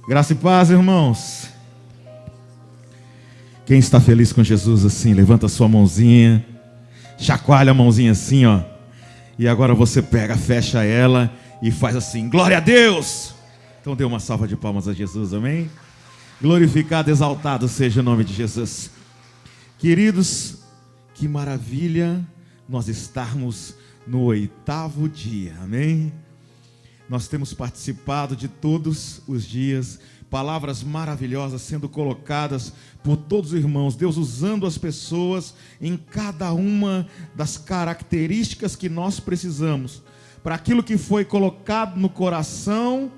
Graça e paz, irmãos. Quem está feliz com Jesus assim, levanta a sua mãozinha, chacoalha a mãozinha assim, ó. E agora você pega, fecha ela e faz assim: glória a Deus. Então dê uma salva de palmas a Jesus, amém? Glorificado, exaltado seja o nome de Jesus. Queridos, que maravilha nós estarmos no 8º dia, amém? Nós temos participado de todos os dias, palavras maravilhosas sendo colocadas por todos os irmãos, Deus usando as pessoas em cada uma das características que nós precisamos, para aquilo que foi colocado no coração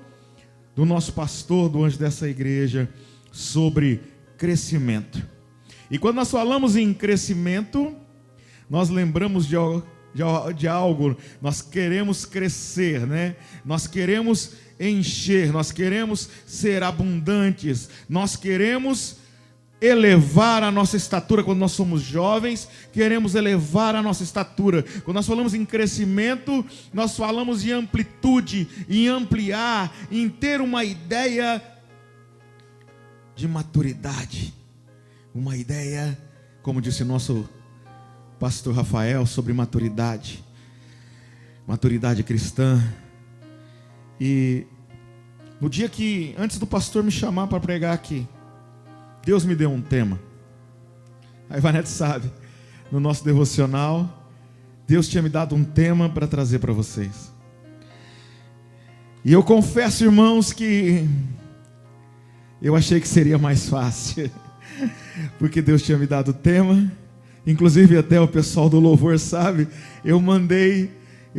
do nosso pastor, do anjo dessa igreja, sobre crescimento. E quando nós falamos em crescimento, nós lembramos de algo, nós queremos crescer, né? Nós queremos encher, nós queremos ser abundantes, nós queremos elevar a nossa estatura. Quando nós somos jovens, queremos elevar a nossa estatura. Quando nós falamos em crescimento, nós falamos em amplitude, em ampliar, em ter uma ideia de maturidade, uma ideia, como disse nosso pastor Rafael, sobre maturidade cristã. E no dia que, antes do pastor me chamar para pregar aqui, Deus me deu um tema. A Ivanete sabe, no nosso devocional, Deus tinha me dado um tema para trazer para vocês. E eu confesso, irmãos, que eu achei que seria mais fácil, porque Deus tinha me dado o tema. Inclusive até o pessoal do louvor sabe, eu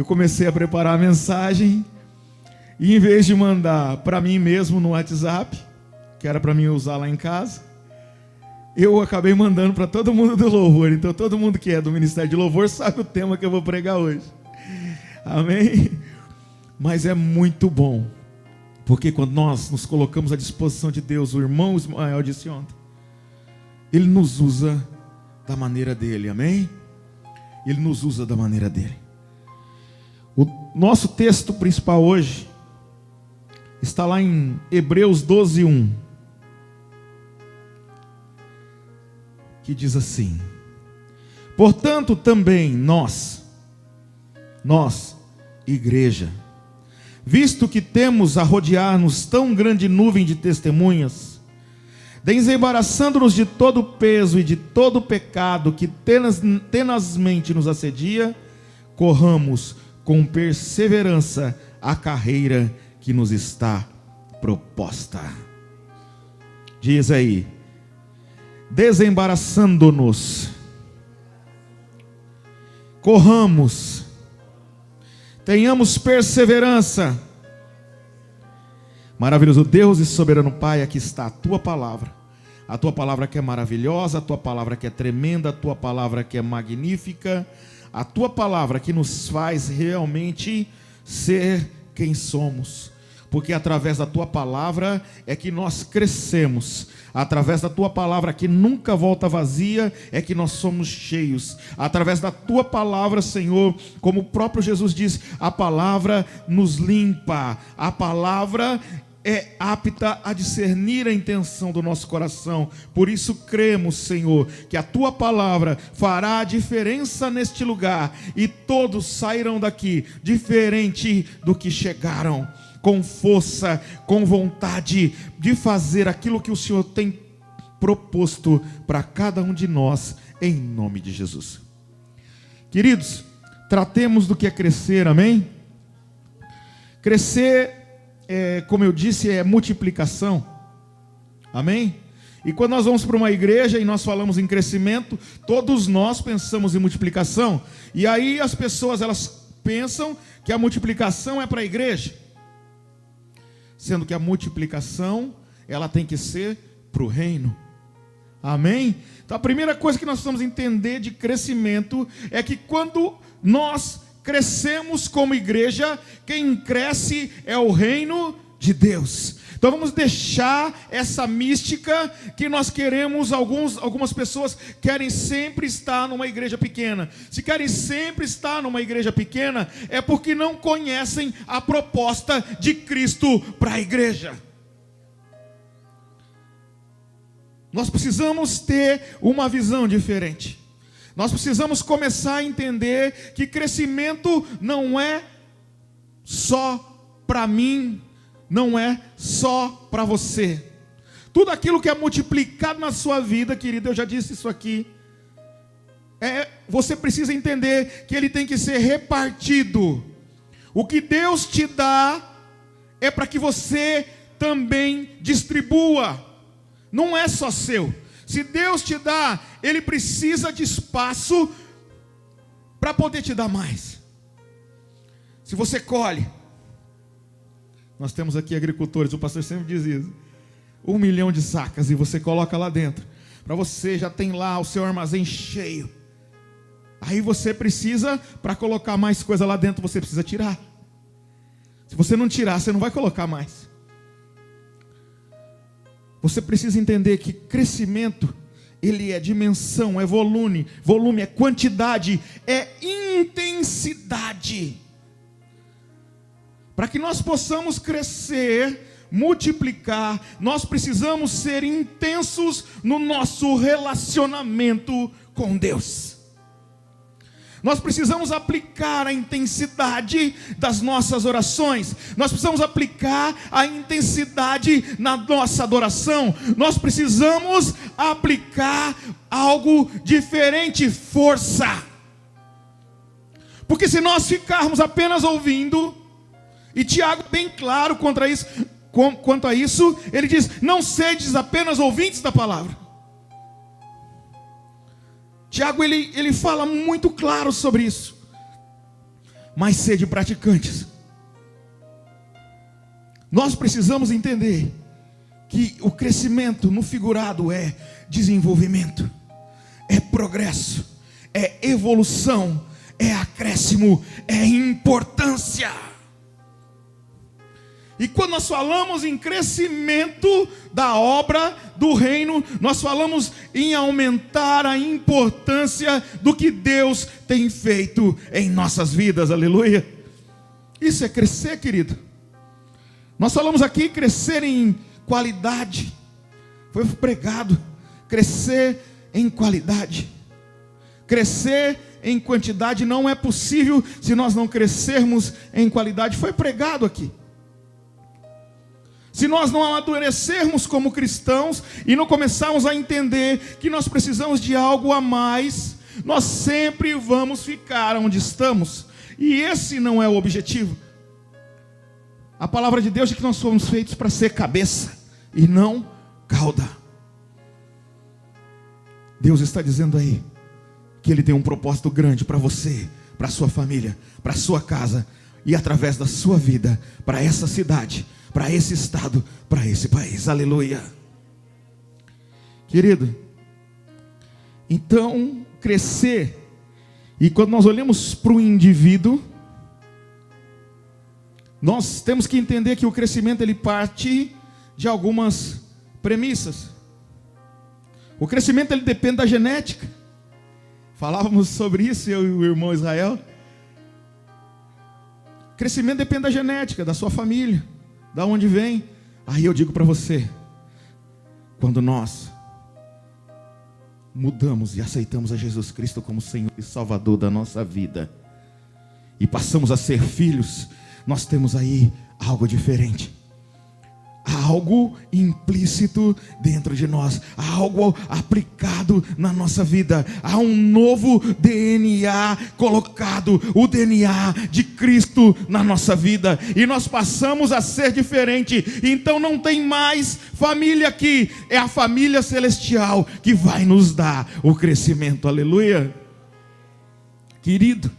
comecei a preparar a mensagem, e em vez de mandar para mim mesmo no WhatsApp, que era para mim usar lá em casa, eu acabei mandando para todo mundo do louvor. Então todo mundo que é do Ministério de Louvor sabe o tema que eu vou pregar hoje, amém? Mas é muito bom, porque quando nós nos colocamos à disposição de Deus, o irmão Ismael disse ontem, Ele nos usa da maneira dele, amém? Ele nos usa da maneira dele. O nosso texto principal hoje está lá em Hebreus 12:1, que diz assim: portanto também nós, igreja, visto que temos a rodear-nos tão grande nuvem de testemunhas, desembaraçando-nos de todo o peso e de todo o pecado que tenazmente nos assedia, corramos com perseverança a carreira que nos está proposta. Diz aí: desembaraçando-nos, corramos, tenhamos perseverança. Maravilhoso Deus e soberano Pai, aqui está a Tua palavra que é maravilhosa, a Tua palavra que é tremenda, a Tua palavra que é magnífica, a Tua palavra que nos faz realmente ser quem somos, porque através da Tua palavra é que nós crescemos, através da Tua palavra que nunca volta vazia é que nós somos cheios, através da Tua palavra, Senhor, como o próprio Jesus diz, a palavra nos limpa, a palavra é apta a discernir a intenção do nosso coração. Por isso cremos, Senhor, que a Tua palavra fará a diferença neste lugar, e todos sairão daqui diferente do que chegaram, com força, com vontade de fazer aquilo que o Senhor tem proposto para cada um de nós, em nome de Jesus. Queridos, tratemos do que é crescer, amém? Crescer, como eu disse, é multiplicação, amém? E quando nós vamos para uma igreja e nós falamos em crescimento, todos nós pensamos em multiplicação, e aí as pessoas, elas pensam que a multiplicação é para a igreja, sendo que a multiplicação, ela tem que ser para o reino, amém? Então a primeira coisa que nós precisamos entender de crescimento é que quando nós crescemos como igreja, quem cresce é o reino de Deus. Então vamos deixar essa mística que nós queremos, algumas pessoas querem sempre estar numa igreja pequena. Se querem sempre estar numa igreja pequena, é porque não conhecem a proposta de Cristo para a igreja. Nós precisamos ter uma visão diferente. Nós precisamos começar a entender que crescimento não é só para mim, não é só para você. Tudo aquilo que é multiplicado na sua vida, querido, eu já disse isso aqui, você precisa entender que ele tem que ser repartido. O que Deus te dá é para que você também distribua. Não é só seu. Se Deus te dá, Ele precisa de espaço para poder te dar mais. Se você colhe, nós temos aqui agricultores, o pastor sempre diz isso, 1 milhão de sacas, e você coloca lá dentro, para você já tem lá o seu armazém cheio. Aí você precisa, para colocar mais coisa lá dentro, você precisa tirar. Se você não tirar, você não vai colocar mais. Você precisa entender que crescimento, ele é dimensão, é volume, é quantidade, é intensidade. Para que nós possamos crescer, multiplicar, nós precisamos ser intensos no nosso relacionamento com Deus. Nós precisamos aplicar a intensidade das nossas orações. Nós precisamos aplicar a intensidade na nossa adoração. Nós precisamos aplicar algo diferente, força. Porque se nós ficarmos apenas ouvindo, e Tiago bem claro quanto a isso, ele diz: não sedes apenas ouvintes da palavra. Tiago ele fala muito claro sobre isso. Mas sede praticantes. Nós precisamos entender que o crescimento no figurado é desenvolvimento, é progresso, é evolução, é acréscimo, é importância. E quando nós falamos em crescimento da obra do reino, nós falamos em aumentar a importância do que Deus tem feito em nossas vidas, aleluia. Isso é crescer, querido. Nós falamos aqui crescer em qualidade, foi pregado, crescer em qualidade. Crescer em quantidade não é possível se nós não crescermos em qualidade, foi pregado aqui. Se nós não amadurecermos como cristãos e não começarmos a entender que nós precisamos de algo a mais, nós sempre vamos ficar onde estamos. E esse não é o objetivo. A palavra de Deus diz que nós fomos feitos para ser cabeça e não cauda. Deus está dizendo aí que Ele tem um propósito grande para você, para a sua família, para a sua casa e através da sua vida, para essa cidade, para esse estado, para esse país, aleluia. Querido, então crescer, e quando nós olhamos para o indivíduo, nós temos que entender que o crescimento ele parte de algumas premissas. O crescimento ele depende da genética. Falávamos sobre isso, eu e o irmão Israel. Crescimento depende da genética, da sua família, da onde vem. Aí eu digo para você, quando nós mudamos e aceitamos a Jesus Cristo como Senhor e Salvador da nossa vida, e passamos a ser filhos, nós temos aí algo diferente. Há algo implícito dentro de nós, há algo aplicado na nossa vida, há um novo DNA colocado, o DNA de Cristo na nossa vida, e nós passamos a ser diferente. Então não tem mais família aqui, é a família celestial que vai nos dar o crescimento, aleluia. Querido,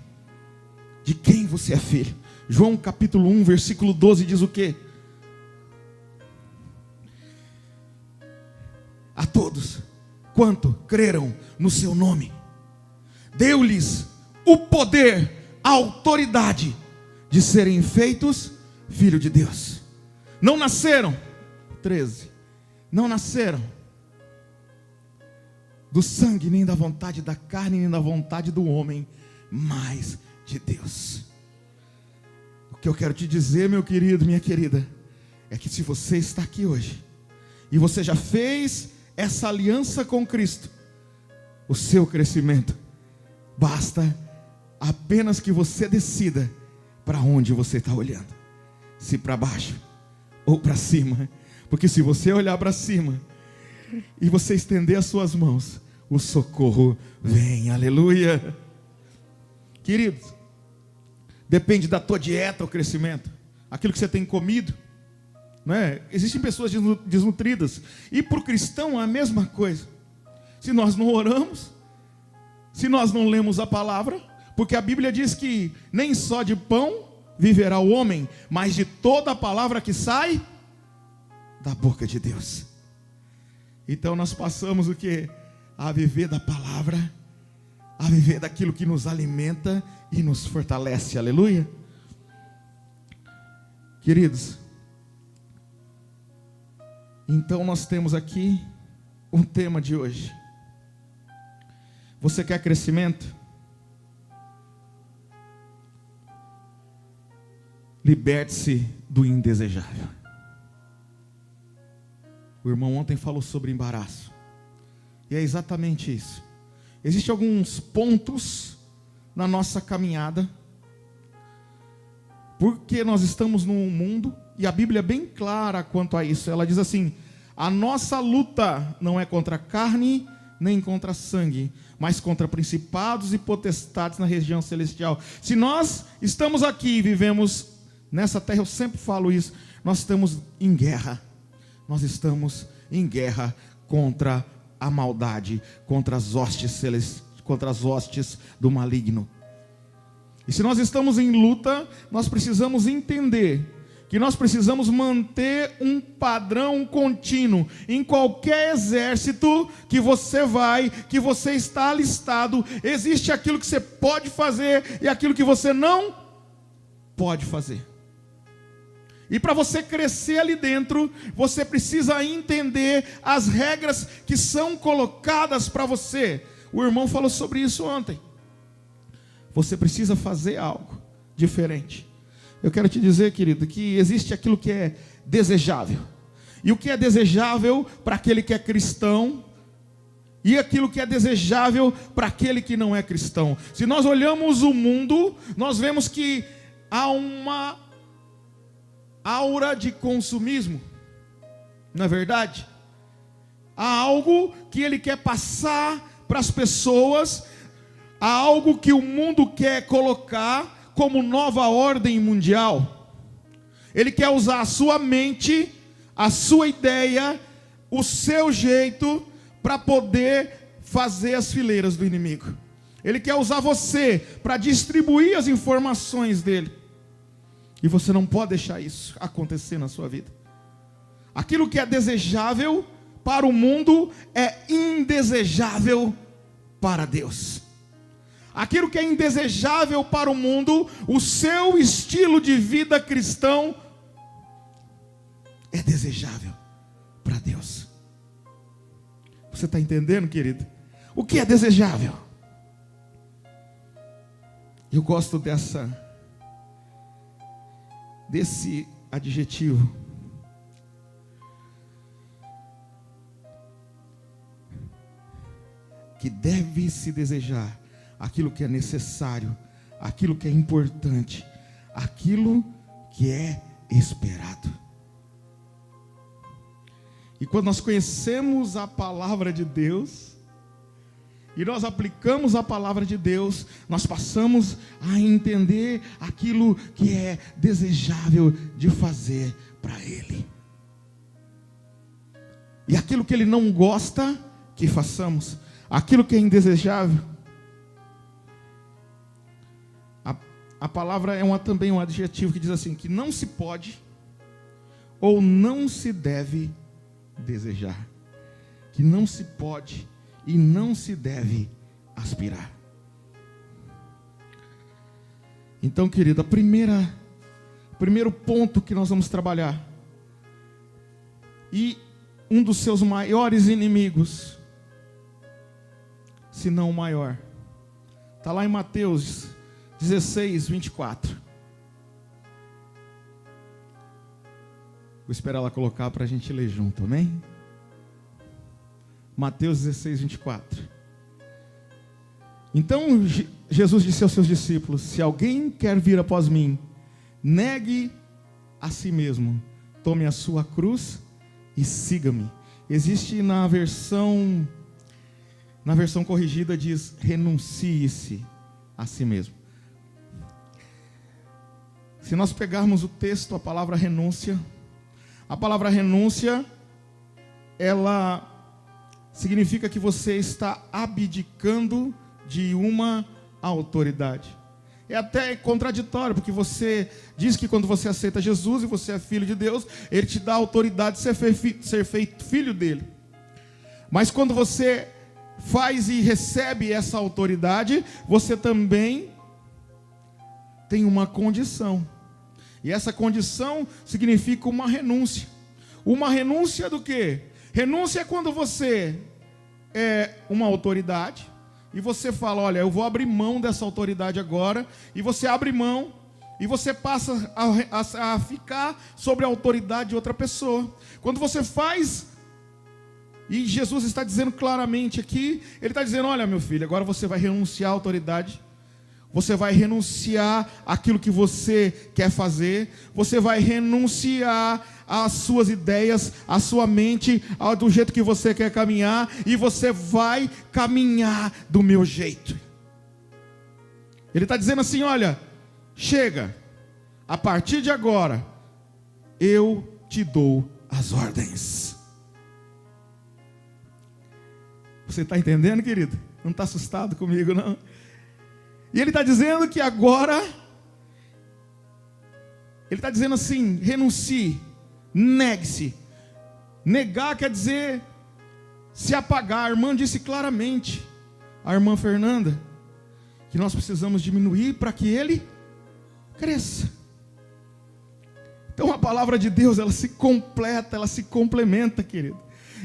de quem você é filho? João capítulo 1, versículo 12 diz o quê? A todos quanto creram no seu nome, deu-lhes o poder, a autoridade de serem feitos filhos de Deus. Não nasceram, 13, não nasceram do sangue, nem da vontade da carne, nem da vontade do homem, mas de Deus. O que eu quero te dizer, meu querido, minha querida, é que se você está aqui hoje, e você já fez essa aliança com Cristo, o seu crescimento, basta apenas que você decida para onde você está olhando, se para baixo ou para cima, porque se você olhar para cima e você estender as suas mãos, o socorro vem, aleluia. Queridos, depende da tua dieta o crescimento, aquilo que você tem comido, né? Existem pessoas desnutridas, e para o cristão é a mesma coisa. Se nós não oramos, se nós não lemos a palavra, porque a Bíblia diz que nem só de pão viverá o homem, mas de toda a palavra que sai da boca de Deus. Então nós passamos o que? A viver da palavra, a viver daquilo que nos alimenta e nos fortalece, aleluia. Queridos, então nós temos aqui um tema de hoje. Você quer crescimento? Liberte-se do indesejável. O irmão ontem falou sobre embaraço, e é exatamente isso. Existem alguns pontos na nossa caminhada, porque nós estamos num mundo, e a Bíblia é bem clara quanto a isso. Ela diz assim: a nossa luta não é contra a carne, nem contra sangue, mas contra principados e potestades na região celestial. Se nós estamos aqui e vivemos nessa terra, eu sempre falo isso, nós estamos em guerra. Nós estamos em guerra contra a maldade, contra as hostes do maligno. E se nós estamos em luta, nós precisamos entender que nós precisamos manter um padrão contínuo. Em qualquer exército que você vai, que você está alistado, existe aquilo que você pode fazer e aquilo que você não pode fazer. E para você crescer ali dentro, você precisa entender as regras que são colocadas para você. O irmão falou sobre isso ontem. Você precisa fazer algo diferente. Eu quero te dizer, querido, que existe aquilo que é desejável. E o que é desejável para aquele que é cristão, e aquilo que é desejável para aquele que não é cristão. Se nós olhamos o mundo, nós vemos que há uma aura de consumismo, não é verdade? Há algo que ele quer passar para as pessoas, há algo que o mundo quer colocar como nova ordem mundial. Ele quer usar a sua mente, a sua ideia, o seu jeito para poder fazer as fileiras do inimigo. Ele quer usar você para distribuir as informações dele. E você não pode deixar isso acontecer na sua vida. Aquilo que é desejável para o mundo é indesejável para Deus. Aquilo que é indesejável para o mundo, o seu estilo de vida cristão, é desejável para Deus. Você está entendendo, querido? O que é desejável? Eu gosto desse adjetivo. Que deve se desejar aquilo que é necessário, aquilo que é importante, aquilo que é esperado. E quando nós conhecemos a palavra de Deus, e nós aplicamos a palavra de Deus, nós passamos a entender aquilo que é desejável de fazer para Ele. E aquilo que Ele não gosta, que façamos. Aquilo que é indesejável. A palavra é também um adjetivo que diz assim, que não se pode ou não se deve desejar. Que não se pode e não se deve aspirar. Então, querido, o primeiro ponto que nós vamos trabalhar, e um dos seus maiores inimigos, se não o maior, está lá em Mateus 16, 24. Vou esperar ela colocar para a gente ler junto, amém? Mateus 16, 24. Então Jesus disse aos seus discípulos: se alguém quer vir após mim, negue a si mesmo, tome a sua cruz e siga-me. Existe na versão corrigida, diz: renuncie-se a si mesmo. Se nós pegarmos o texto, a palavra renúncia, ela significa que você está abdicando de uma autoridade. É até contraditório, porque você diz que quando você aceita Jesus e você é filho de Deus, Ele te dá a autoridade de ser feito filho dele. Mas quando você faz e recebe essa autoridade, você também tem uma condição. E essa condição significa uma renúncia. Uma renúncia do quê? Renúncia é quando você é uma autoridade e você fala: olha, eu vou abrir mão dessa autoridade agora. E você abre mão e você passa a ficar sobre a autoridade de outra pessoa. Quando você faz, e Jesus está dizendo claramente aqui, Ele está dizendo: olha, meu filho, agora você vai renunciar à autoridade. Você vai renunciar àquilo que você quer fazer. Você vai renunciar às suas ideias, à sua mente, do jeito que você quer caminhar. E você vai caminhar do meu jeito. Ele está dizendo assim: olha, chega. A partir de agora, eu te dou as ordens. Você está entendendo, querido? Não está assustado comigo, não? E Ele está dizendo que agora, Ele está dizendo assim: renuncie, negue-se. Negar quer dizer se apagar. A irmã disse claramente, a irmã Fernanda, que nós precisamos diminuir para que Ele cresça. Então a palavra de Deus, ela se completa, ela se complementa, querido.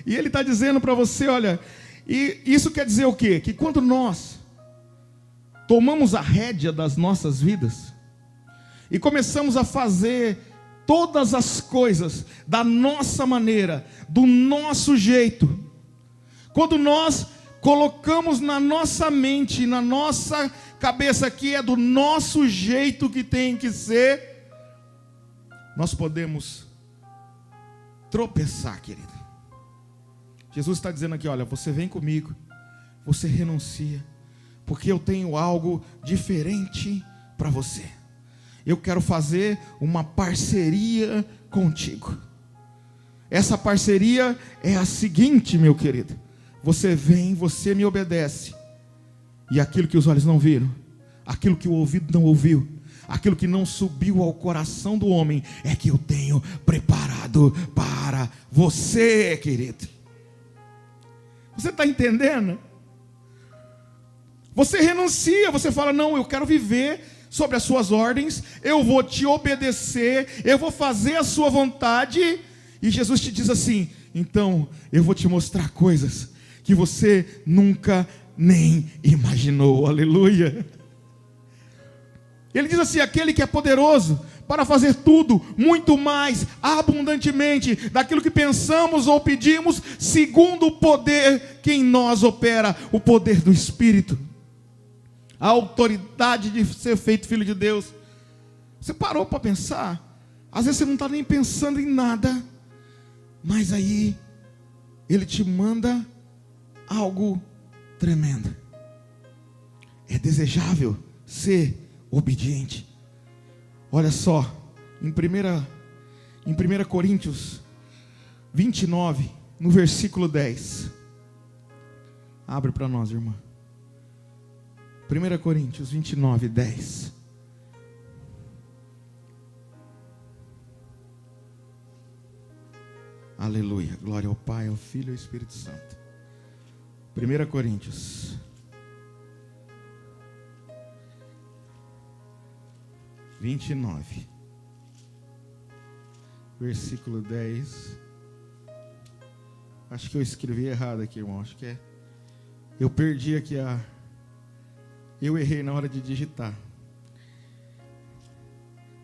E Ele está dizendo para você: olha, e isso quer dizer o quê? Que quando nós tomamos a rédea das nossas vidas e começamos a fazer todas as coisas da nossa maneira, do nosso jeito, quando nós colocamos na nossa mente, na nossa cabeça que é do nosso jeito que tem que ser, nós podemos tropeçar, querido. Jesus está dizendo aqui: olha, você vem comigo, você renuncia, porque eu tenho algo diferente para você. Eu quero fazer uma parceria contigo. Essa parceria é a seguinte, meu querido: você vem, você me obedece, e aquilo que os olhos não viram, aquilo que o ouvido não ouviu, aquilo que não subiu ao coração do homem, é que eu tenho preparado para você, querido. Você está entendendo? Você renuncia, você fala: não, eu quero viver sobre as suas ordens, eu vou te obedecer, eu vou fazer a sua vontade. E Jesus te diz assim: então eu vou te mostrar coisas que você nunca nem imaginou. Aleluia. Ele diz assim: aquele que é poderoso para fazer tudo, muito mais, abundantemente, daquilo que pensamos ou pedimos, segundo o poder que em nós opera, o poder do Espírito. A autoridade de ser feito filho de Deus. Você parou para pensar? Às vezes você não está nem pensando em nada, mas aí Ele te manda algo tremendo. É desejável ser obediente. Olha só, em 1 Coríntios 29, no versículo 10. Abre para nós, irmã. 1 Coríntios 29, 10. Aleluia, glória ao Pai, ao Filho e ao Espírito Santo. 1 Coríntios 29, versículo 10. Acho que eu escrevi errado aqui, irmão. Acho que é. Eu perdi aqui eu errei na hora de digitar.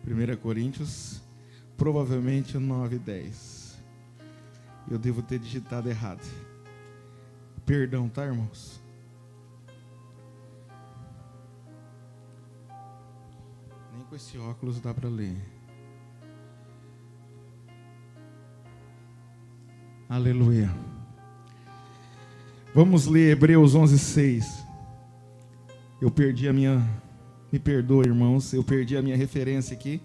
1 Coríntios, provavelmente o 9, 10. Eu devo ter digitado errado. Perdão, tá, irmãos? Nem com esse óculos dá para ler. Aleluia. Vamos ler Hebreus 11:6. Eu perdi a minha... Me perdoe, irmãos, eu perdi a minha referência aqui.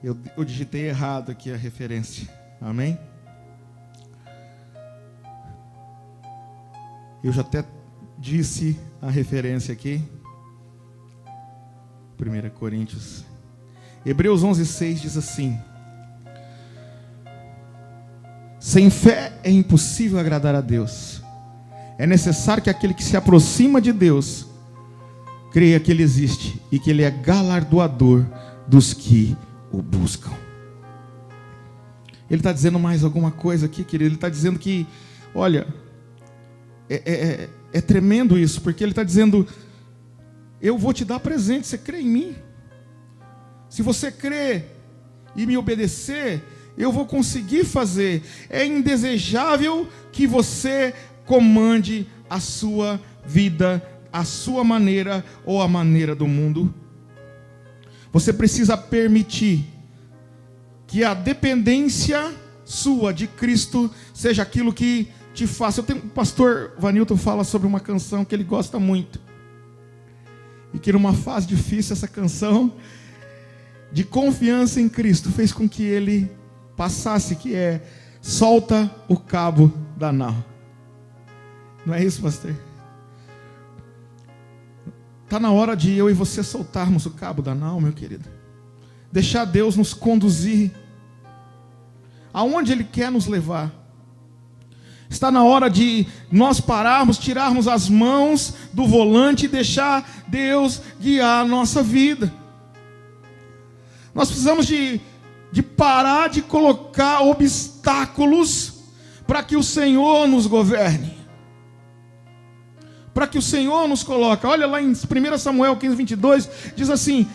Eu digitei errado aqui a referência. Amém? Eu já até disse a referência aqui. 1 Coríntios. Hebreus 11:6 diz assim: sem fé é impossível agradar a Deus. É necessário que aquele que se aproxima de Deus creia que Ele existe e que Ele é galardoador dos que o buscam. Ele está dizendo mais alguma coisa aqui, querido? Ele está dizendo que, olha, é tremendo isso, porque Ele está dizendo: eu vou te dar presente, você crê em mim? Se você crer e me obedecer, eu vou conseguir fazer. É indesejável que você comande a sua vida, a sua maneira ou a maneira do mundo. Você precisa permitir que a dependência sua de Cristo seja aquilo que te faça. O pastor Vanilton fala sobre uma canção que ele gosta muito, e que numa fase difícil essa canção de confiança em Cristo fez com que ele passasse, que é: solta o cabo da nau. Não é isso, pastor? Está na hora de eu e você soltarmos o cabo da nau, meu querido. Deixar Deus nos conduzir aonde Ele quer nos levar. Está na hora de nós pararmos, tirarmos as mãos do volante e deixar Deus guiar a nossa vida. Nós precisamos de parar de colocar obstáculos para que o Senhor nos governe, para que o Senhor nos coloque. Olha lá em 1 Samuel 15:22, diz assim,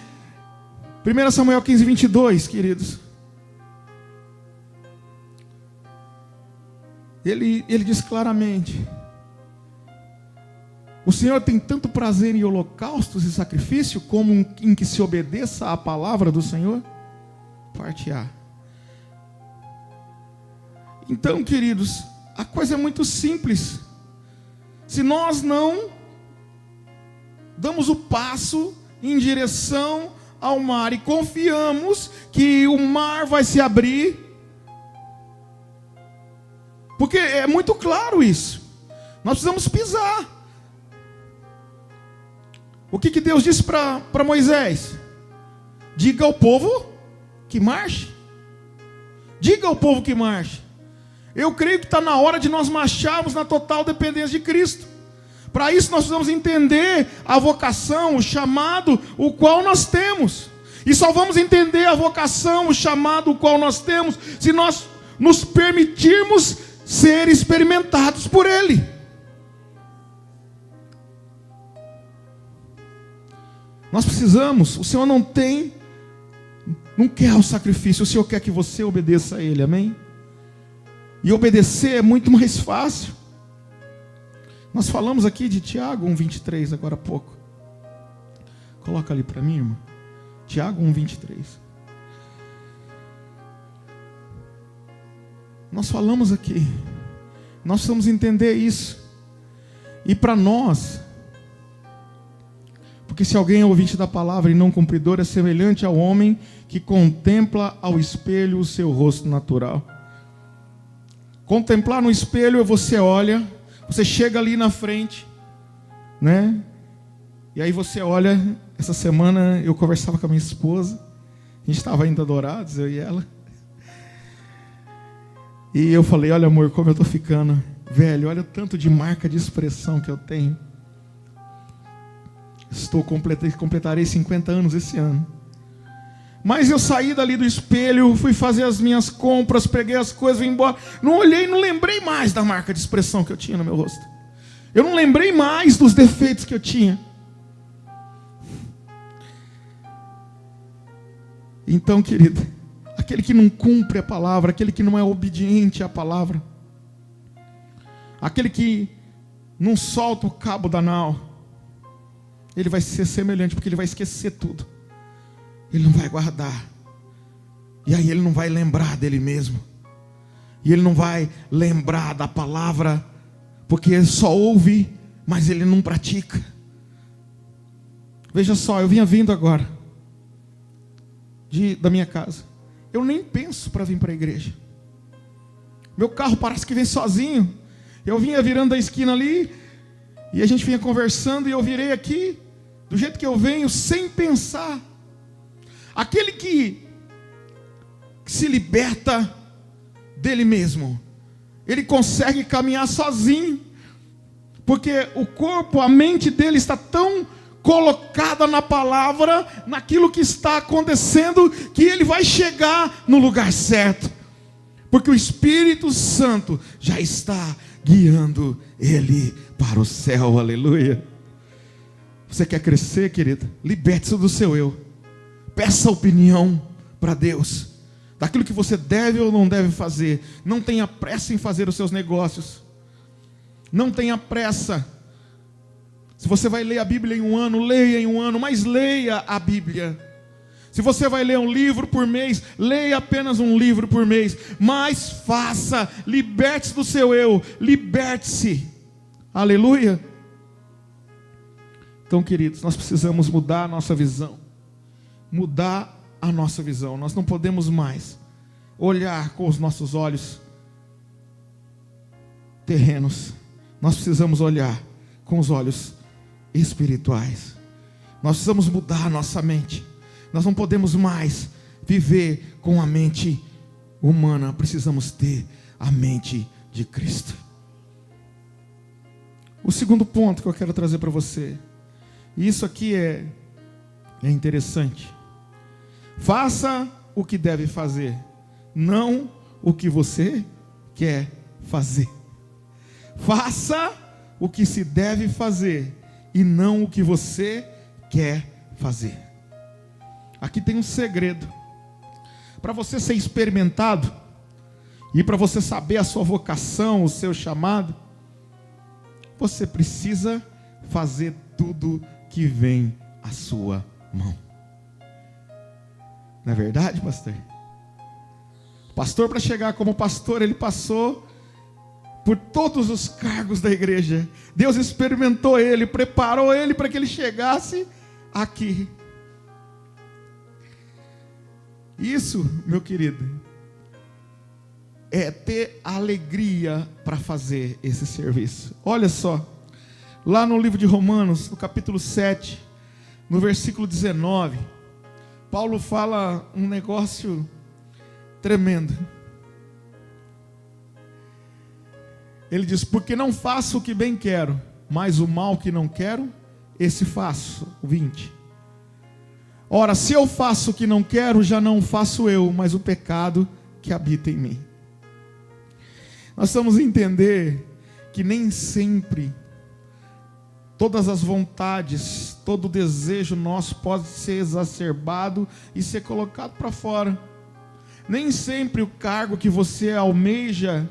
1 Samuel 15:22, queridos. Ele diz claramente: o Senhor tem tanto prazer em holocaustos e sacrifício, como em que se obedeça à palavra do Senhor. Parte A. Então, queridos, a coisa é muito simples. Se nós não damos o passo em direção ao mar e confiamos que o mar vai se abrir, porque é muito claro isso, nós precisamos pisar. O que Deus disse para Moisés? Diga ao povo que marche. Diga ao povo que marche. Eu creio que está na hora de nós marcharmos na total dependência de Cristo. Para isso nós precisamos entender a vocação, o chamado, o qual nós temos. E só vamos entender a vocação, o chamado, o qual nós temos, se nós nos permitirmos ser experimentados por Ele. Nós precisamos. O Senhor não quer o sacrifício, o Senhor quer que você obedeça a Ele, amém? E obedecer é muito mais fácil. Nós falamos aqui de Tiago 1:23 agora há pouco. Coloca ali para mim, irmão. Tiago 1:23. Nós falamos aqui. Nós precisamos entender isso. E para nós, porque se alguém é ouvinte da palavra e não cumpridor, é semelhante ao homem que contempla ao espelho o seu rosto natural. Contemplar no espelho é você olha, você chega ali na frente, né? E aí você olha. Essa semana eu conversava com a minha esposa, a gente estava indo adorados, eu e ela. E eu falei: olha, amor, como eu estou ficando velho, olha o tanto de marca de expressão que eu tenho. Completarei 50 anos esse ano. Mas eu saí dali do espelho, fui fazer as minhas compras, peguei as coisas, vim embora. Não olhei, não lembrei mais da marca de expressão que eu tinha no meu rosto. Eu não lembrei mais dos defeitos que eu tinha. Então, querido, aquele que não cumpre a palavra, aquele que não é obediente à palavra, aquele que não solta o cabo da nau, ele vai ser semelhante, porque ele vai esquecer tudo. Ele não vai guardar. E aí ele não vai lembrar dele mesmo. E ele não vai lembrar da palavra, porque ele só ouve, mas ele não pratica. Veja só, eu vinha vindo agora da minha casa. Eu nem penso para vir para a igreja. Meu carro parece que vem sozinho. Eu vinha virando a esquina ali, e a gente vinha conversando, e eu virei aqui, do jeito que eu venho, sem pensar. Aquele que se liberta dele mesmo, ele consegue caminhar sozinho, porque o corpo, a mente dele está tão colocada na palavra, naquilo que está acontecendo, que ele vai chegar no lugar certo, porque o Espírito Santo já está guiando ele para o céu. Aleluia. Você quer crescer, querida? Liberte-se do seu eu. Peça opinião para Deus daquilo que você deve ou não deve fazer. Não tenha pressa em fazer os seus negócios. Não tenha pressa. Se você vai ler a Bíblia em um ano, leia em um ano, mas leia a Bíblia. Se você vai ler um livro por mês, leia apenas um livro por mês. Mas faça, liberte-se do seu eu, liberte-se. Aleluia. Então, queridos, nós precisamos mudar a nossa visão. Mudar a nossa visão. Nós não podemos mais olhar com os nossos olhos terrenos. Nós precisamos olhar com os olhos espirituais. Nós precisamos mudar a nossa mente. Nós não podemos mais viver com a mente humana. Precisamos ter a mente de Cristo. O segundo ponto que eu quero trazer para você, e isso aqui é interessante. Faça o que deve fazer, não o que você quer fazer. Faça o que se deve fazer e não o que você quer fazer. Aqui tem um segredo. Para você ser experimentado e para você saber a sua vocação, o seu chamado, você precisa fazer tudo que vem à sua mão. Não é verdade, pastor? O pastor, para chegar como pastor, ele passou por todos os cargos da igreja. Deus experimentou ele, preparou ele para que ele chegasse aqui. Isso, meu querido, é ter alegria para fazer esse serviço. Olha só, lá no livro de Romanos, no capítulo 7, no versículo 19, Paulo fala um negócio tremendo. Ele diz: porque não faço o que bem quero, mas o mal que não quero, esse faço. 20. Ora, se eu faço o que não quero, já não faço eu, mas o pecado que habita em mim. Nós vamos entender que nem sempre todas as vontades, todo o desejo nosso pode ser exacerbado e ser colocado para fora. Nem sempre o cargo que você almeja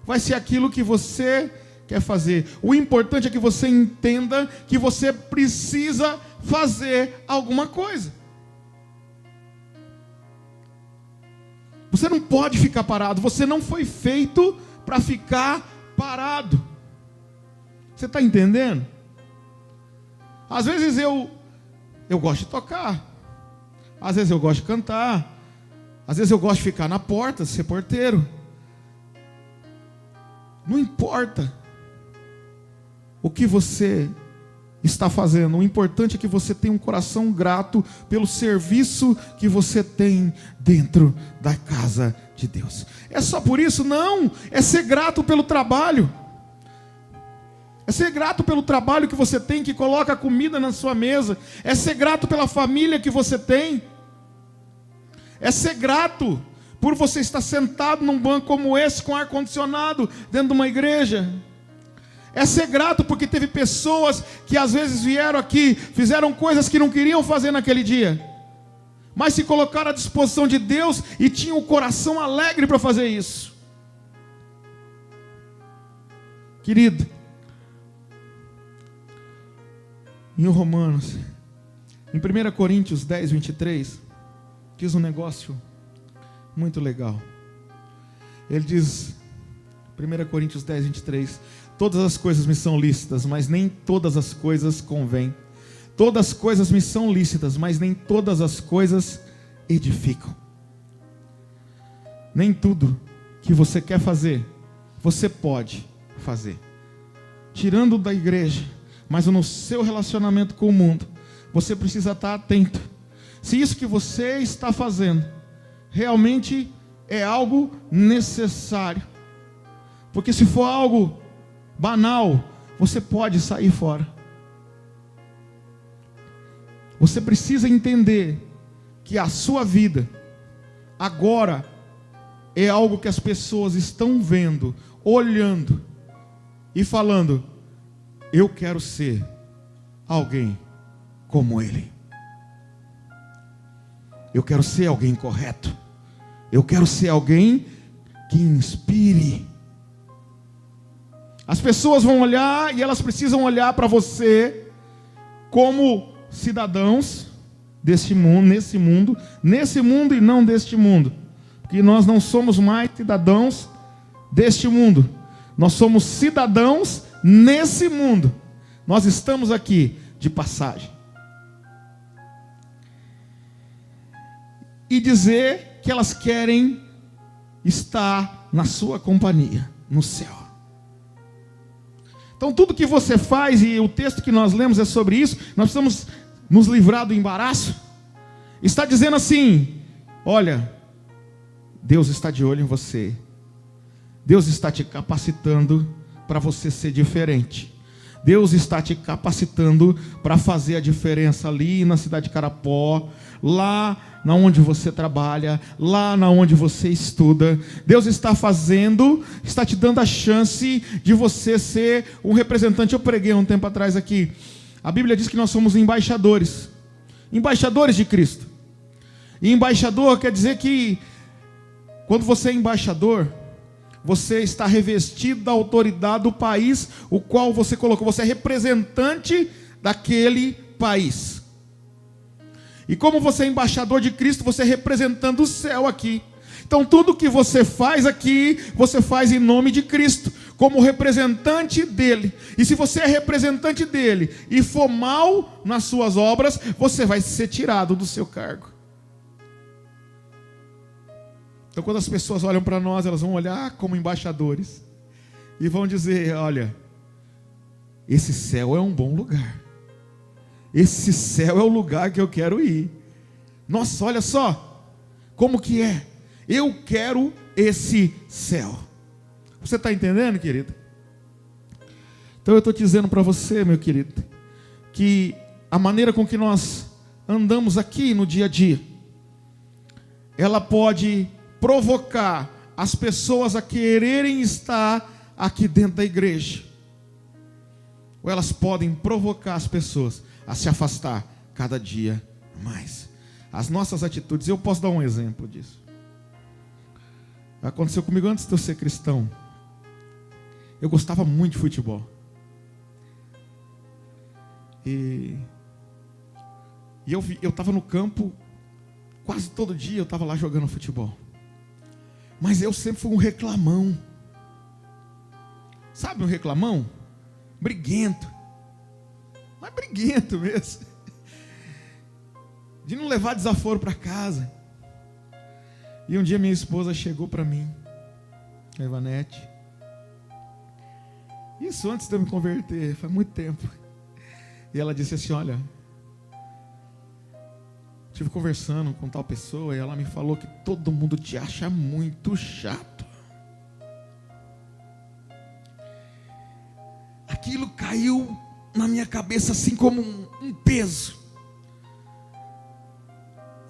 vai ser aquilo que você quer fazer. O importante é que você entenda que você precisa fazer alguma coisa. Você não pode ficar parado. Você não foi feito para ficar parado. Você está entendendo? Às vezes eu gosto de tocar. Às vezes eu gosto de cantar. Às vezes eu gosto de ficar na porta, ser porteiro. Não importa o que você está fazendo. O importante é que você tenha um coração grato pelo serviço que você tem dentro da casa de Deus. É só por isso? Não. É ser grato pelo trabalho. É ser grato pelo trabalho que você tem, que coloca comida na sua mesa. É ser grato pela família que você tem. É ser grato por você estar sentado num banco como esse, com ar-condicionado, dentro de uma igreja. É ser grato porque teve pessoas que às vezes vieram aqui, fizeram coisas que não queriam fazer naquele dia, mas se colocaram à disposição de Deus e tinham o coração alegre para fazer isso. Querido, em Romanos, em 1 Coríntios 10, 23, diz um negócio muito legal. Ele diz, 1 Coríntios 10, 23, todas as coisas me são lícitas, mas nem todas as coisas convêm. Todas as coisas me são lícitas, mas nem todas as coisas edificam. Nem tudo que você quer fazer, você pode fazer. Tirando da igreja, mas no seu relacionamento com o mundo, você precisa estar atento. Se isso que você está fazendo realmente é algo necessário. Porque se for algo banal, você pode sair fora. Você precisa entender que a sua vida agora é algo que as pessoas estão vendo, olhando e falando: eu quero ser alguém como ele. Eu quero ser alguém correto. Eu quero ser alguém que inspire. As pessoas vão olhar e elas precisam olhar para você como cidadãos deste mundo, nesse mundo e não deste mundo. Porque nós não somos mais cidadãos deste mundo. Nós somos cidadãos nesse mundo. Nós estamos aqui de passagem. E dizer que elas querem estar na sua companhia, no céu. Então tudo que você faz, e o texto que nós lemos é sobre isso, nós precisamos nos livrar do embaraço. Está dizendo assim: olha, Deus está de olho em você. Deus está te capacitando para você ser diferente. Deus está te capacitando para fazer a diferença ali na cidade de Carapó, lá na onde você trabalha, lá na onde você estuda. Deus está fazendo, está te dando a chance de você ser um representante. Eu preguei um tempo atrás aqui. A Bíblia diz que nós somos embaixadores. Embaixadores de Cristo. E embaixador quer dizer que quando você é embaixador, você está revestido da autoridade do país o qual você colocou. Você é representante daquele país. E como você é embaixador de Cristo, você é representando o céu aqui. Então tudo que você faz aqui, você faz em nome de Cristo, como representante dele. E se você é representante dele e for mal nas suas obras, você vai ser tirado do seu cargo. Então quando as pessoas olham para nós, elas vão olhar como embaixadores e vão dizer: olha, esse céu é um bom lugar. Esse céu é o lugar que eu quero ir. Nossa, olha só como que é. Eu quero esse céu. Você está entendendo, querido? Então eu estou dizendo para você, meu querido, que a maneira com que nós andamos aqui no dia a dia, ela pode provocar as pessoas a quererem estar aqui dentro da igreja, ou elas podem provocar as pessoas a se afastar cada dia mais. As nossas atitudes, eu posso dar um exemplo disso. Aconteceu comigo antes de eu ser cristão. Eu gostava muito de futebol. E eu estava no campo, quase todo dia eu estava lá jogando futebol. Mas eu sempre fui um reclamão. Sabe um reclamão? Briguento. Mas briguento mesmo. De não levar desaforo para casa. E um dia minha esposa chegou para mim, a Ivanete. Isso antes de eu me converter, faz muito tempo. E ela disse assim: olha, estive conversando com tal pessoa e ela me falou que todo mundo te acha muito chato. Aquilo caiu na minha cabeça assim como um peso.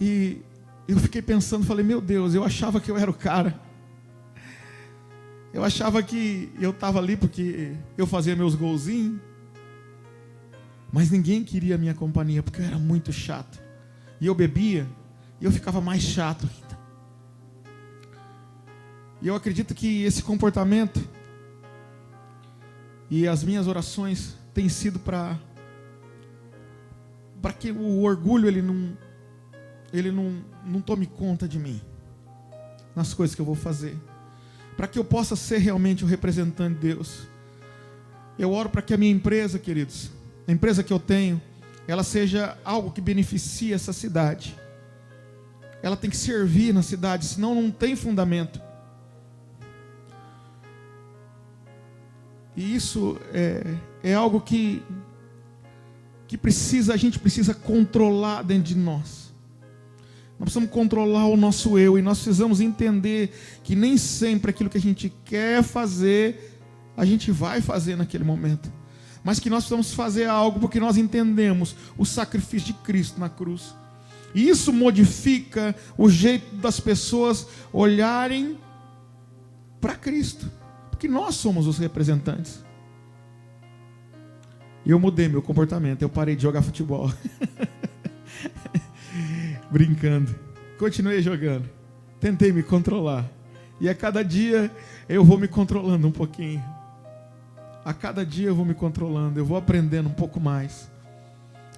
E eu fiquei pensando, falei: meu Deus, eu achava que eu era o cara. Eu achava que eu estava ali porque eu fazia meus golzinhos. Mas ninguém queria a minha companhia, porque eu era muito chato. E eu bebia, e eu ficava mais chato ainda. E eu acredito que esse comportamento E as minhas orações têm sido para que o orgulho ele não tome conta de mim nas coisas que eu vou fazer, para que eu possa ser realmente o representante de Deus. Eu oro para que a minha empresa, queridos, a empresa que eu tenho, ela seja algo que beneficie essa cidade. Ela tem que servir na cidade, senão não tem fundamento. E isso é algo que a gente precisa controlar dentro de nós. Nós precisamos controlar o nosso eu, e nós precisamos entender que nem sempre aquilo que a gente quer fazer, a gente vai fazer naquele momento. Mas que nós precisamos fazer algo porque nós entendemos o sacrifício de Cristo na cruz. E isso modifica o jeito das pessoas olharem para Cristo. Porque nós somos os representantes. E eu mudei meu comportamento, eu parei de jogar futebol. Brincando. Continuei jogando. Tentei me controlar. E a cada dia eu vou me controlando um pouquinho. A cada dia eu vou me controlando, eu vou aprendendo um pouco mais.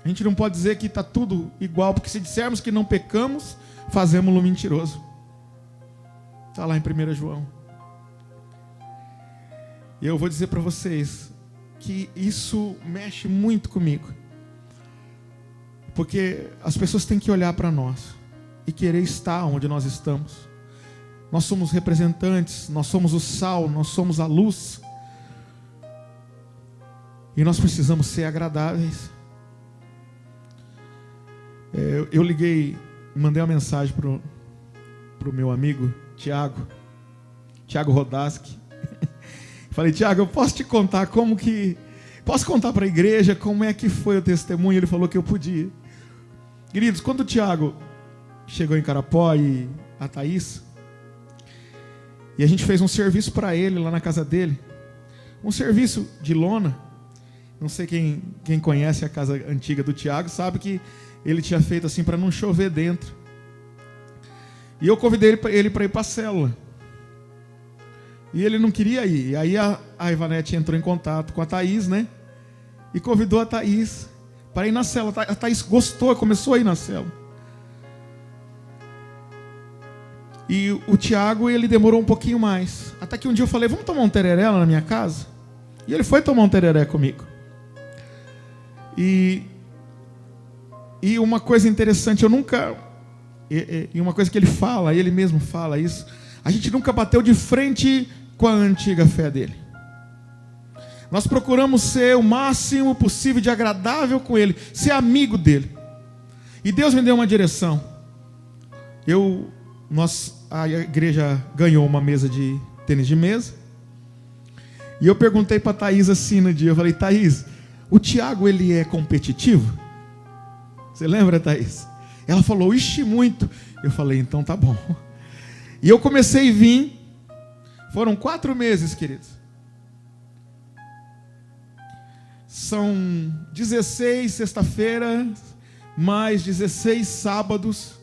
A gente não pode dizer que está tudo igual, porque se dissermos que não pecamos, fazemos-lo mentiroso. Está lá em 1 João. E eu vou dizer para vocês que isso mexe muito comigo. Porque as pessoas têm que olhar para nós e querer estar onde nós estamos. Nós somos representantes, nós somos o sal, nós somos a luz. E nós precisamos ser agradáveis. Eu liguei, mandei uma mensagem para o meu amigo Tiago Rodaski. Falei: Tiago, eu posso te contar posso contar para a igreja como é que foi o testemunho? Ele falou que eu podia. Queridos, quando o Tiago chegou em Carapó e a Thaís, e a gente fez um serviço para ele lá na casa dele, um serviço de lona. Não sei quem conhece a casa antiga do Tiago, sabe que ele tinha feito assim para não chover dentro. E eu convidei ele para ir para a célula. E ele não queria ir. E aí a Ivanete entrou em contato com a Thaís, né? E convidou a Thaís para ir na célula. A Thaís gostou, começou a ir na célula. E o Tiago, ele demorou um pouquinho mais. Até que um dia eu falei: vamos tomar um tereré lá na minha casa? E ele foi tomar um tereré comigo. E uma coisa interessante, e uma coisa que ele fala, ele mesmo fala isso, a gente nunca bateu de frente com a antiga fé dele. Nós procuramos ser o máximo possível de agradável com ele, ser amigo dele. E Deus me deu uma direção. A igreja ganhou uma mesa de tênis de mesa. E eu perguntei para a Thaís assim no dia, eu falei: Thaís, o Tiago, ele é competitivo? Você lembra, Thaís? Ela falou: ixi, muito. Eu falei: então tá bom. E eu comecei a vir. Foram 4 meses, queridos. São 16 sexta-feiras, mais 16 sábados,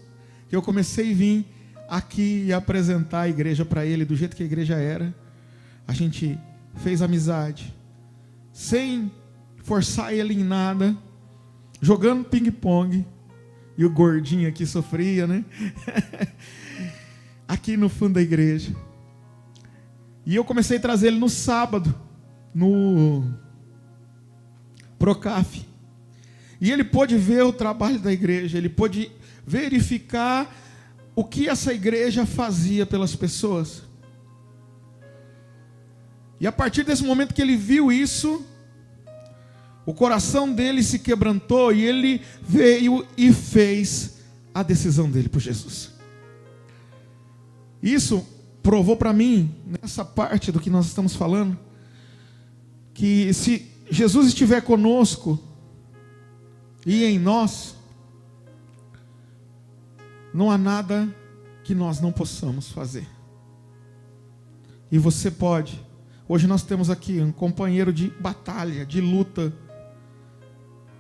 que eu comecei a vir aqui e apresentar a igreja para ele, do jeito que a igreja era. A gente fez amizade, sem forçar ele em nada, jogando ping-pong. E o gordinho aqui sofria, né? Aqui no fundo da igreja. E eu comecei a trazer ele no sábado, no Procaf. E ele pôde ver o trabalho da igreja, ele pôde verificar o que essa igreja fazia pelas pessoas. E a partir desse momento que ele viu isso, o coração dele se quebrantou e ele veio e fez a decisão dele por Jesus. Isso provou para mim, nessa parte do que nós estamos falando, que se Jesus estiver conosco e em nós, não há nada que nós não possamos fazer. E você pode. Hoje nós temos aqui um companheiro de batalha, de luta,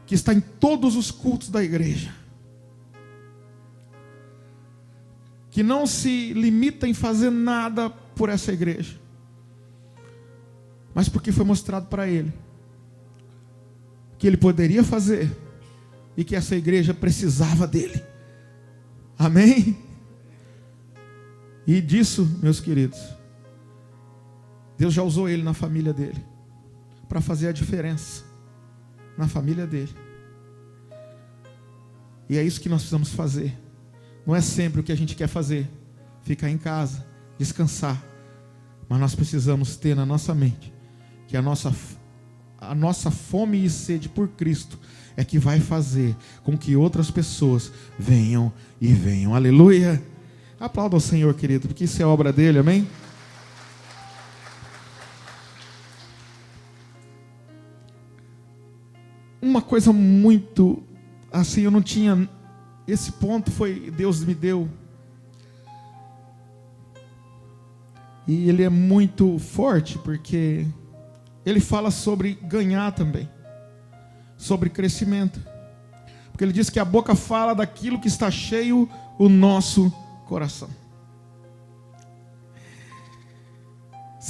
que está em todos os cultos da igreja, que não se limita em fazer nada por essa igreja, mas porque foi mostrado para ele que ele poderia fazer e que essa igreja precisava dele. Amém? E disso, meus queridos, Deus já usou ele na família dele para fazer a diferença na família dele. E é isso que nós precisamos fazer. Não é sempre o que a gente quer fazer, ficar em casa, descansar, mas nós precisamos ter na nossa mente que a nossa fome e sede por Cristo é que vai fazer com que outras pessoas venham e venham. Aleluia! Aplauda ao Senhor, querido, porque isso é obra dele, amém? Uma coisa muito assim, eu não tinha, esse ponto foi, Deus me deu, e ele é muito forte, porque ele fala sobre ganhar também, sobre crescimento, porque ele diz que a boca fala daquilo que está cheio o nosso coração.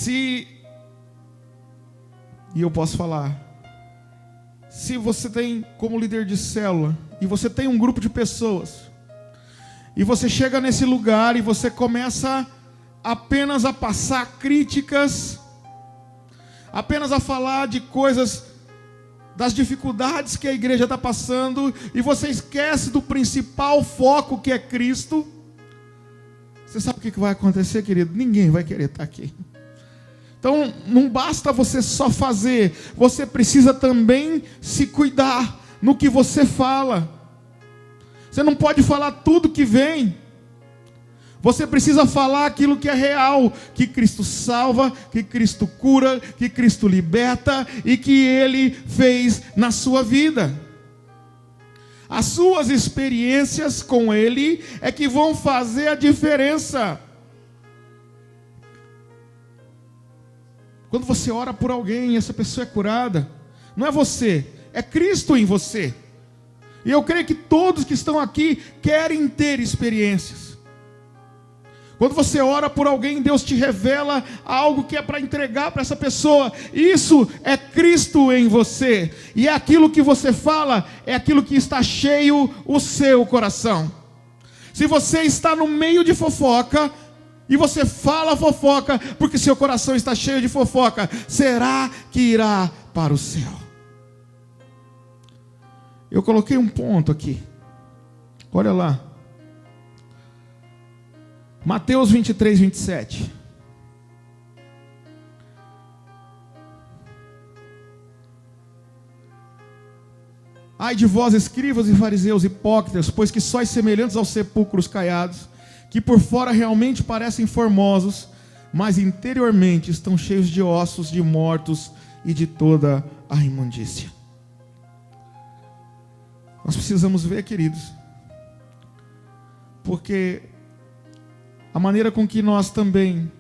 E eu posso falar, se você tem como líder de célula, e você tem um grupo de pessoas, e você chega nesse lugar e você começa apenas a passar críticas, apenas a falar de coisas, das dificuldades que a igreja está passando, e você esquece do principal foco que é Cristo, você sabe o que vai acontecer, querido? Ninguém vai querer estar aqui. Então não basta você só fazer, você precisa também se cuidar no que você fala. Você não pode falar tudo que vem. Você precisa falar aquilo que é real, que Cristo salva, que Cristo cura, que Cristo liberta e que Ele fez na sua vida. As suas experiências com Ele é que vão fazer a diferença. Quando você ora por alguém e essa pessoa é curada, não é você, é Cristo em você. E eu creio que todos que estão aqui querem ter experiências. Quando você ora por alguém, Deus te revela algo que é para entregar para essa pessoa. Isso é Cristo em você. E é aquilo que você fala, é aquilo que está cheio o seu coração. Se você está no meio de fofoca, e você fala fofoca, porque seu coração está cheio de fofoca, será que irá para o céu? Eu coloquei um ponto aqui. Olha lá. Mateus 23, 27. Ai de vós, escribas e fariseus hipócritas, pois que sois semelhantes aos sepulcros caiados, que por fora realmente parecem formosos, mas interiormente estão cheios de ossos de mortos e de toda a imundícia. Nós precisamos ver, queridos, porque a maneira com que nós também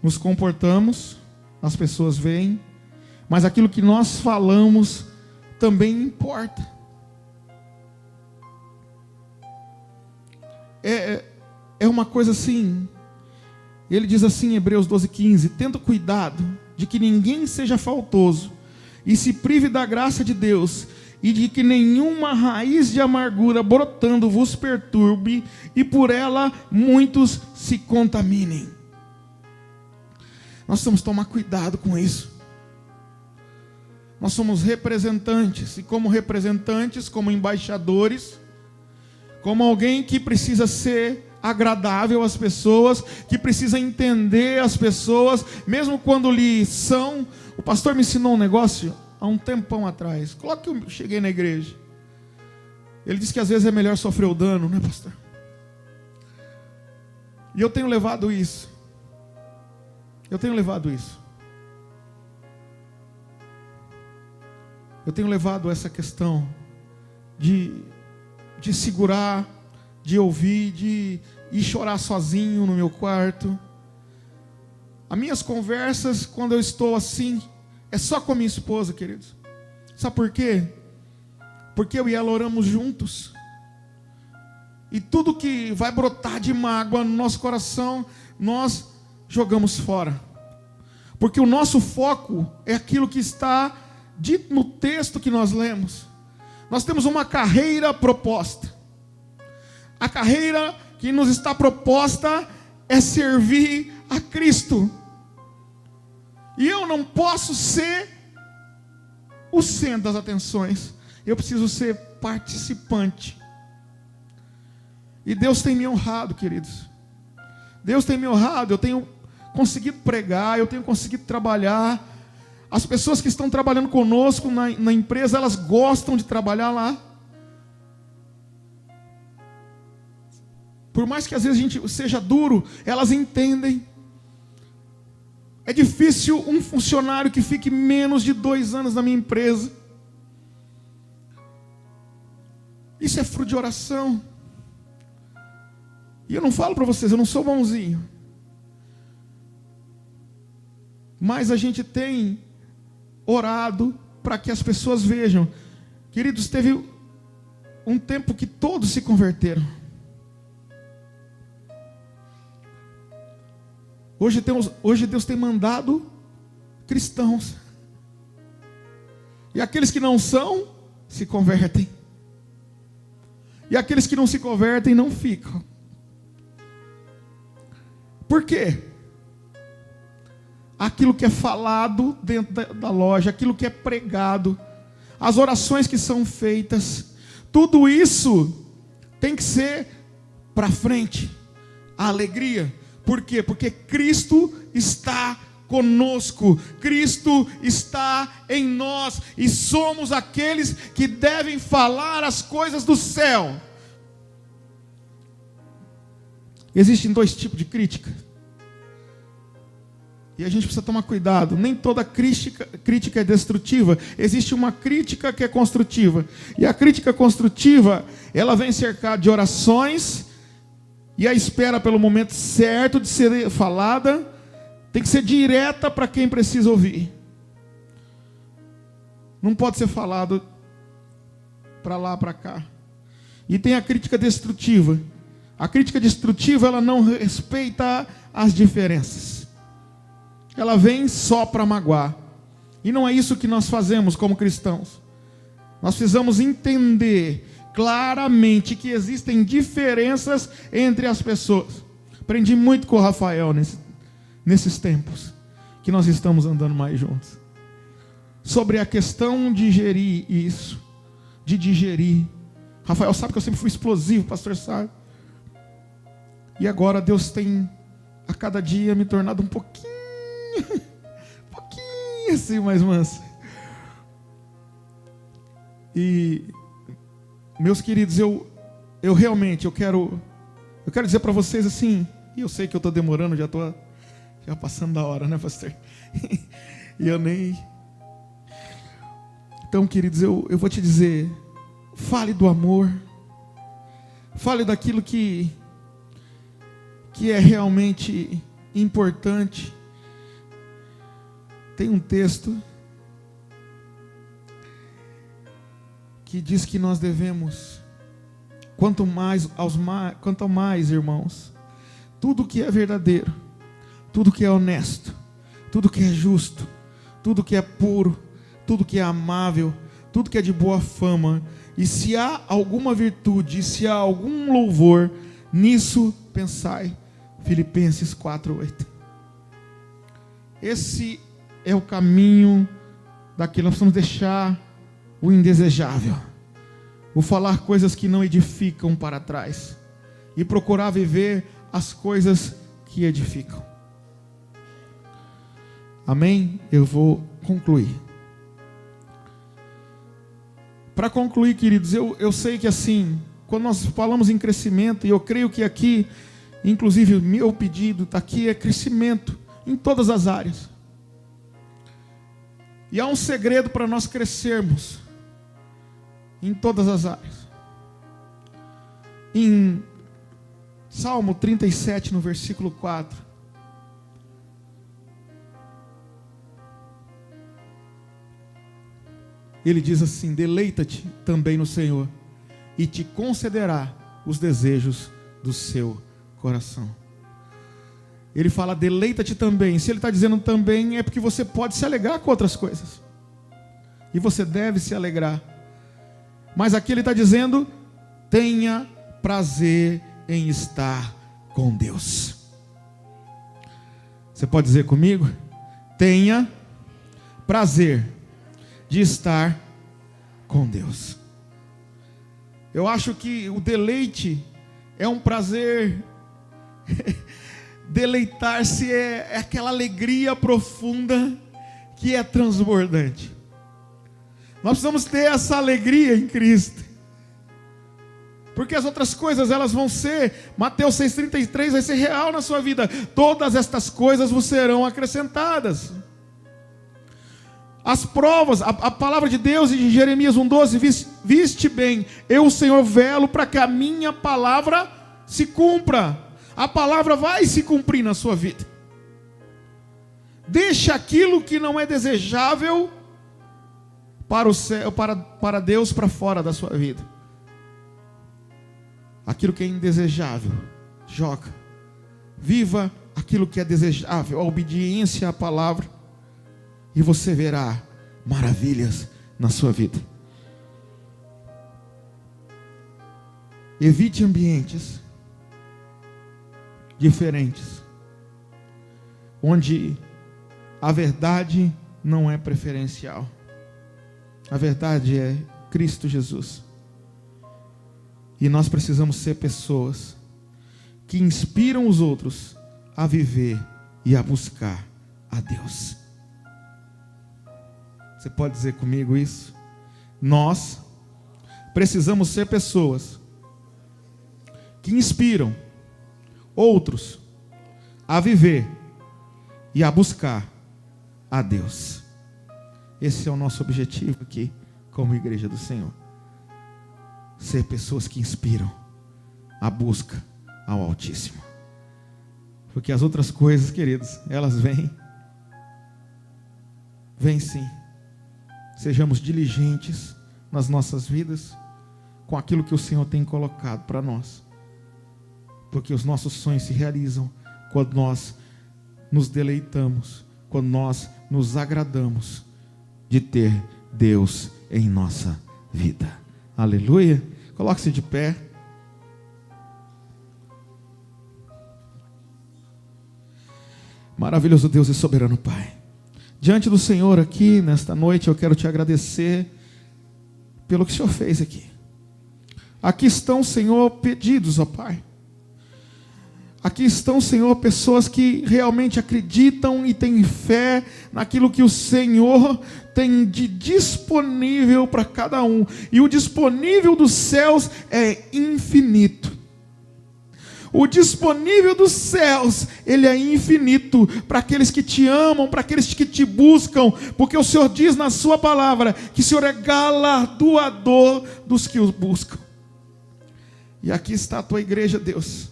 nos comportamos, as pessoas veem, mas aquilo que nós falamos também importa. É uma coisa assim. Ele diz assim em Hebreus 12:15: tendo cuidado de que ninguém seja faltoso e se prive da graça de Deus, e de que nenhuma raiz de amargura brotando vos perturbe, e por ela muitos se contaminem. Nós temos que tomar cuidado com isso. Nós somos representantes, e como representantes, como embaixadores, como alguém que precisa ser agradável às pessoas, que precisa entender as pessoas, mesmo quando lhe são. O pastor me ensinou um negócio há um tempão atrás. Coloque que eu cheguei na igreja. Ele disse que às vezes é melhor sofrer o dano, né, pastor? E eu tenho levado isso. Eu tenho levado essa questão de segurar, de ouvir, de ir chorar sozinho no meu quarto. As minhas conversas, quando eu estou assim, é só com a minha esposa, queridos. Sabe por quê? Porque eu e ela oramos juntos. E tudo que vai brotar de mágoa no nosso coração, nós jogamos fora. Porque o nosso foco é aquilo que está dito no texto que nós lemos. Nós temos uma carreira proposta. A carreira que nos está proposta é servir a Cristo. E eu não posso ser o centro das atenções. Eu preciso ser participante. E Deus tem me honrado, queridos. Deus tem me honrado. Eu tenho conseguido pregar, eu tenho conseguido trabalhar. As pessoas que estão trabalhando conosco na empresa, elas gostam de trabalhar lá. Por mais que às vezes a gente seja duro, elas entendem. É difícil um funcionário que fique menos de 2 anos na minha empresa. Isso é fruto de oração. E eu não falo para vocês, eu não sou bonzinho. Mas a gente tem orado para que as pessoas vejam. Queridos, teve um tempo que todos se converteram. Hoje Deus tem mandado cristãos. E aqueles que não são, se convertem. E aqueles que não se convertem, não ficam. Por quê? Aquilo que é falado dentro da loja, aquilo que é pregado, as orações que são feitas, tudo isso tem que ser para frente. A alegria. Por quê? Porque Cristo está conosco, Cristo está em nós, e somos aqueles que devem falar as coisas do céu. Existem 2 tipos de crítica, e a gente precisa tomar cuidado. Nem toda crítica é destrutiva. Existe uma crítica que é construtiva, e a crítica construtiva, ela vem cercada de orações, e a espera pelo momento certo de ser falada, tem que ser direta para quem precisa ouvir. Não pode ser falado para lá, para cá. E tem a crítica destrutiva. A crítica destrutiva, ela não respeita as diferenças. Ela vem só para magoar. E não é isso que nós fazemos como cristãos. Nós precisamos entender claramente que existem diferenças entre as pessoas. Aprendi muito com o Rafael nesses tempos que nós estamos andando mais juntos, sobre a questão de gerir isso, de digerir. Rafael sabe que eu sempre fui explosivo, pastor sabe. E agora Deus tem a cada dia me tornado um pouquinho assim mais manso. E meus queridos, eu realmente quero dizer para vocês assim, e eu sei que eu estou demorando, já passando da hora, né, pastor? E eu nem... Então, queridos, eu vou te dizer, fale do amor, fale daquilo que é realmente importante. Tem um texto que diz que nós devemos, quanto mais, irmãos, tudo que é verdadeiro, tudo que é honesto, tudo que é justo, tudo que é puro, tudo que é amável, tudo que é de boa fama, e se há alguma virtude, se há algum louvor, nisso pensai. Filipenses 4:8. Esse é o caminho daquilo. Nós precisamos deixar o indesejável, o falar coisas que não edificam para trás, e procurar viver as coisas que edificam. Amém? Eu vou concluir. Para concluir, queridos, eu sei que assim, quando nós falamos em crescimento, e eu creio que aqui, inclusive o meu pedido está aqui, é crescimento em todas as áreas. E há um segredo para nós crescermos em todas as áreas. Em Salmo 37, no versículo 4, ele diz assim: deleita-te também no Senhor, e te concederá os desejos do seu coração. Ele fala deleita-te também. Se ele está dizendo também, é porque você pode se alegrar com outras coisas. E você deve se alegrar. Mas aqui ele está dizendo, tenha prazer em estar com Deus. Você pode dizer comigo? Tenha prazer de estar com Deus. Eu acho que o deleite é um prazer. Deleitar-se é aquela alegria profunda que é transbordante. Nós precisamos ter essa alegria em Cristo. Porque as outras coisas elas vão ser, Mateus 6,33 vai ser real na sua vida. Todas estas coisas vos serão acrescentadas. As provas, a palavra de Deus em Jeremias 1,12, viste bem, eu o Senhor velo para que a minha palavra se cumpra. A palavra vai se cumprir na sua vida. Deixa aquilo que não é desejável para o céu, para Deus, para fora da sua vida. Aquilo que é indesejável, joga. Viva aquilo que é desejável, a obediência à palavra, e você verá maravilhas na sua vida. Evite ambientes diferentes, onde a verdade não é preferencial. A verdade é Cristo Jesus. E nós precisamos ser pessoas que inspiram os outros a viver e a buscar a Deus. Você pode dizer comigo isso? Nós precisamos ser pessoas que inspiram outros a viver e a buscar a Deus. Esse é o nosso objetivo aqui como igreja do Senhor. Ser pessoas que inspiram a busca ao Altíssimo. Porque as outras coisas, queridos, elas vêm. Vêm sim. Sejamos diligentes nas nossas vidas com aquilo que o Senhor tem colocado para nós. Porque os nossos sonhos se realizam quando nós nos deleitamos, quando nós nos agradamos de ter Deus em nossa vida. Aleluia. Coloque-se de pé. Maravilhoso Deus e soberano Pai. Diante do Senhor aqui, nesta noite, eu quero te agradecer pelo que o Senhor fez aqui. Aqui estão, Senhor, pedidos, ó Pai. Aqui estão, Senhor, pessoas que realmente acreditam e têm fé naquilo que o Senhor tem de disponível para cada um. E o disponível dos céus é infinito. O disponível dos céus, ele é infinito para aqueles que te amam, para aqueles que te buscam, porque o Senhor diz na sua palavra que o Senhor é galardoador dos que os buscam. E aqui está a tua igreja, Deus,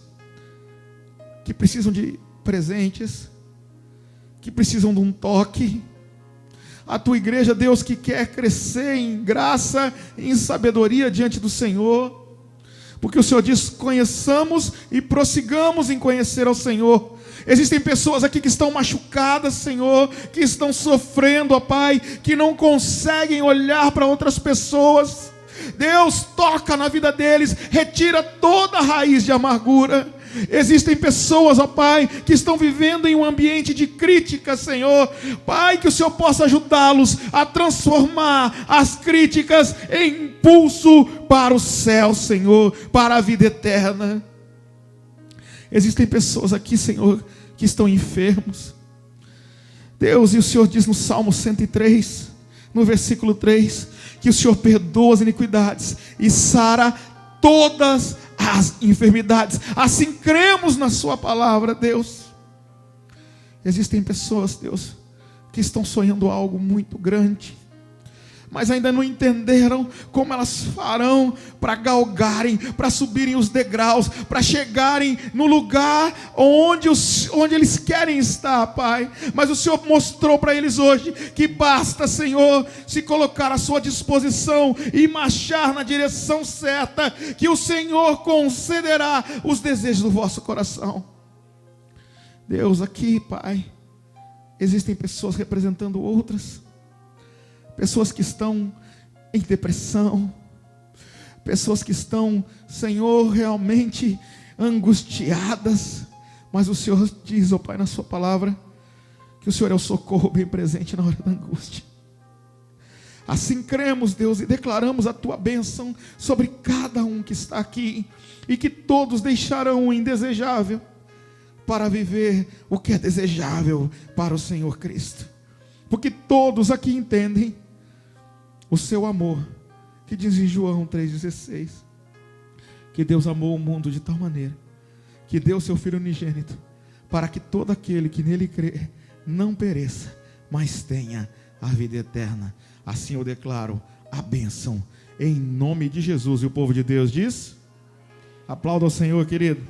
que precisam de presentes, que precisam de um toque. A tua igreja, Deus, que quer crescer em graça, em sabedoria diante do Senhor. Porque o Senhor diz, conheçamos e prossigamos em conhecer ao Senhor. Existem pessoas aqui que estão machucadas, Senhor, que estão sofrendo, ó Pai, que não conseguem olhar para outras pessoas. Deus, toca na vida deles, retira toda a raiz de amargura. Existem pessoas, ó Pai, que estão vivendo em um ambiente de crítica, Senhor. Pai, que o Senhor possa ajudá-los a transformar as críticas em impulso para o céu, Senhor, para a vida eterna. Existem pessoas aqui, Senhor, que estão enfermos. Deus, e o Senhor diz no Salmo 103, no versículo 3, que o Senhor perdoa as iniquidades e sara todas as enfermidades. Assim cremos na sua palavra, Deus. Existem pessoas, Deus, que estão sonhando algo muito grande, mas ainda não entenderam como elas farão para galgarem, para subirem os degraus, para chegarem no lugar onde eles querem estar, Pai. Mas o Senhor mostrou para eles hoje que basta, Senhor, se colocar à sua disposição e marchar na direção certa, que o Senhor concederá os desejos do vosso coração. Deus, aqui, Pai, existem pessoas representando outras, pessoas que estão em depressão, pessoas que estão, Senhor, realmente angustiadas, mas o Senhor diz, ó Pai, na sua palavra, que o Senhor é o socorro bem presente na hora da angústia. Assim cremos, Deus, e declaramos a tua bênção sobre cada um que está aqui, e que todos deixarão o indesejável para viver o que é desejável para o Senhor Cristo, porque todos aqui entendem o seu amor, que diz em João 3,16, que Deus amou o mundo de tal maneira, que deu seu Filho unigênito, para que todo aquele que nele crê, não pereça, mas tenha a vida eterna. Assim eu declaro a bênção, em nome de Jesus. E o povo de Deus diz, aplauda ao Senhor, querido.